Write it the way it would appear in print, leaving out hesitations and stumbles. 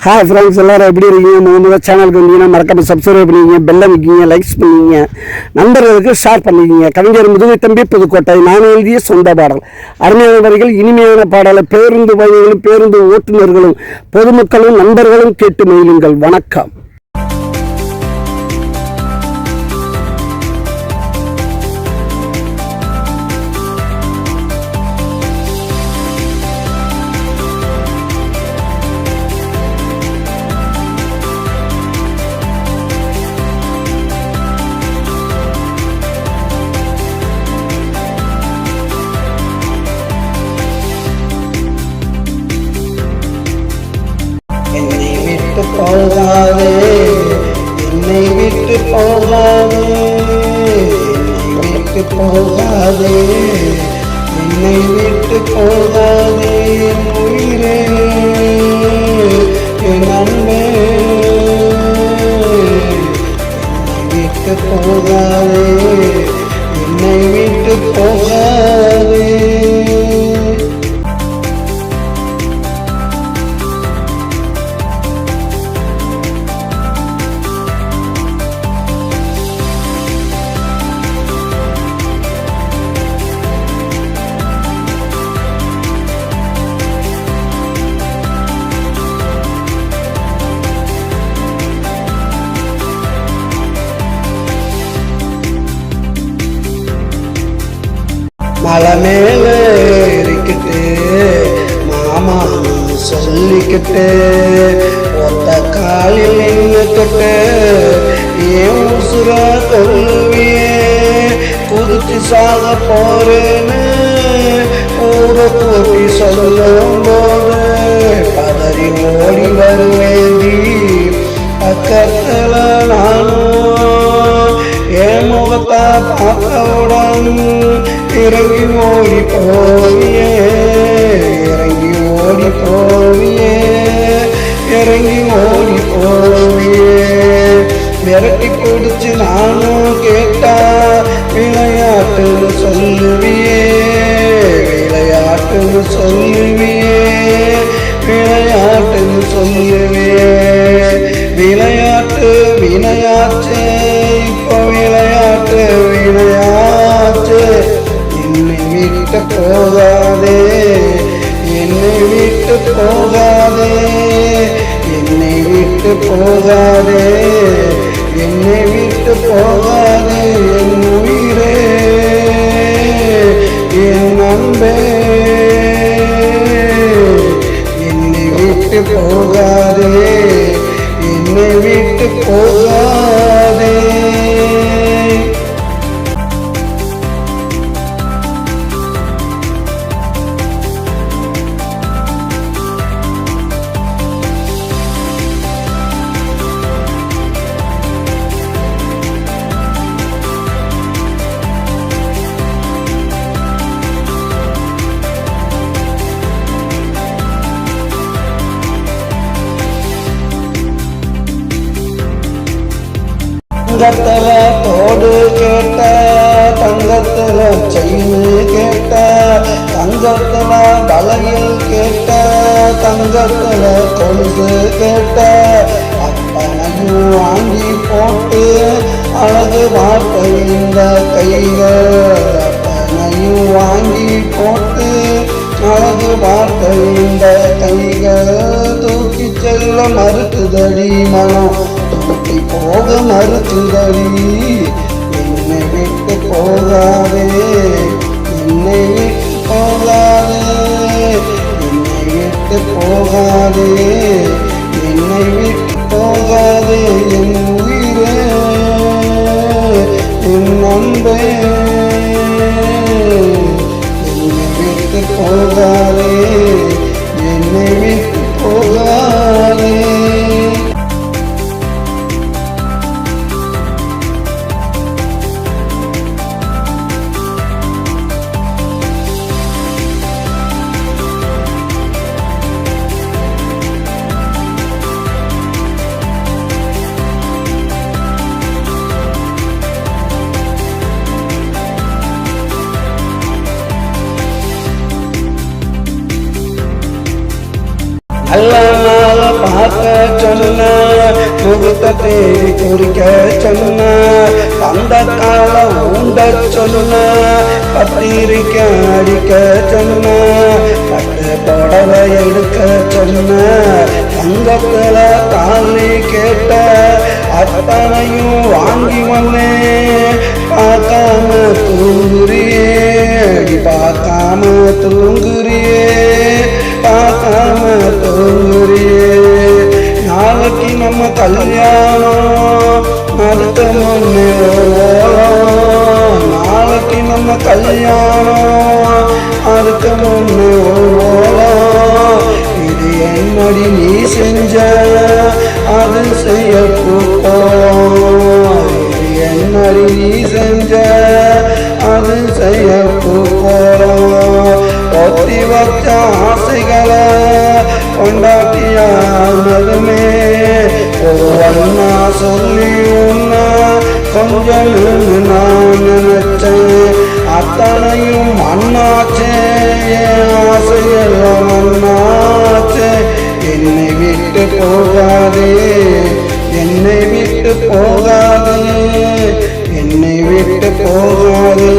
Hi friends, எல்லோரும் எப்படி இருக்கீங்க? முதல்ல சேனலுக்கு வந்தீங்கன்னா மறக்காம சப்ஸ்கிரைப் பண்ணிக்கிங்க, பெல் அமைக்கிங்க, லைக்ஸ் பண்ணிக்கிங்க, நண்பர்களுக்கு ஷேர் பண்ணிக்கிங்க. கவிஞர் முதுகை தம்பி புதுக்கோட்டை. நான் எழுதிய சொந்த பாடல். அருமையான வரிகள், இனிமையான பாடலை பேருந்து பயணிகளும் பேருந்து ஓட்டுநர்களும் பொதுமக்களும் நண்பர்களும் கேட்டு மகிழுங்கள். வணக்கம். என்னை விட்டு போகாதே, என்னை விட்டு போகாதே, என்னை விட்டு போகாதே, என்னை விட்டு போகாதே, என் உயிரே, என் அன்பே, என்னை விட்டு போகாதே, என்னை விட்டு போகாதே. மலை மேல ஏறிக்கிட்டு மாமான்னு சொல்லிக்கிட்டு ஒத்த காலில் நின்னுக்கிட்டு ஏன் உசுர கொள்வியே, குதிச்சு சாக போறேன்னு ஊர கூட்டி சொல்லும் போது பதறி ஓடி வருவேந்தி. பக்கத்துல நானும் என் முகத்தை பார்த்தவுடன் இறங்கி ஓடி போவியே, இறங்கி ஓடி போவியே, இறங்கி ஓடி போவியே. விரட்டி பிடிச்சு நானும் கேட்டா விளையாட்டுன்னு சொல்லுவியே, விளையாட்டுன்னு சொல்லுவியே, விளையாட்டுன்னு சொல்லுவியே. விளையாட்டு வினையாச்சு, இப்போ விளையாட்டு வினையாச்சு. என்னை விட்டு போகாதே, என்னை விட்டு போகாதே, என்னை விட்டு போகாதே, என்னை விட்டு போகாதே, என் உயிரே, என் அன்பே, என்னை விட்டு போகாதே, என்னை விட்டு போகாதே. தங்கத்துல தோடு கேட்ட, தங்கத்துல செயின் கேட்ட, தங்கத்துல வளையல் கேட்ட, தங்கத்துல கொலுசு கேட்ட, அத்தனையும் வாங்கி போட்டு அழகு பார்த்த இந்த கைகள், அத்தனையும் வாங்கி போட்டு அழகு பார்த்த இந்த கைகள் தூக்கி செல்ல மறுக்குதடி மனம், தூக்கி போக மறுக்குதடி. என்னை விட்டு போகாதே, என்னை விட்டு போகாதே, என்னை விட்டு போகாதே, என்னை விட்டு போகாதே, என் உயிரே, என் அன்பே, என்னை விட்டு போகாதே, என்னை விட்டு போகாதே. சொன்ன முகத்தை தேடி குறிக்க சொன்ன அந்த கால ஊண்ட சொன்ன பத்திரிக்கை அடிக்க சொன்ன பட்டு புடவை எடுக்க சொன்ன தங்கத்துல தாலி கேட்ட அத்தனையும் வாங்கி வந்தேன் பார்க்காம தூங்குறியே பார்க்காம தூங்குறியே பார்க்காம தூங்குறியே நாளைக்கு நம்ம கல்யாணம் அதுக்கு முன்னே நாளைக்கு நம்ம கல்யாணம் அதுக்கு முன்னே இது என்னடி நீ செஞ்ச அது செய்ய போறோம் இது என்னடி நீ செஞ்ச அது செய்ய போறோம் ஒத்தி வச்ச ஆசைகளை கொண்டாட்டியானதுமே ஒவ்வொன்னா சொல்லி உன்ன கொஞ்சம் நான் நினைச்சேன் அத்தனையும் மண்ணாச்சே என் ஆசையெல்லாம் மண்ணாச்சே என்னை விட்டு போகாதே என்னை விட்டு போகாதே என்னை விட்டு போகாதே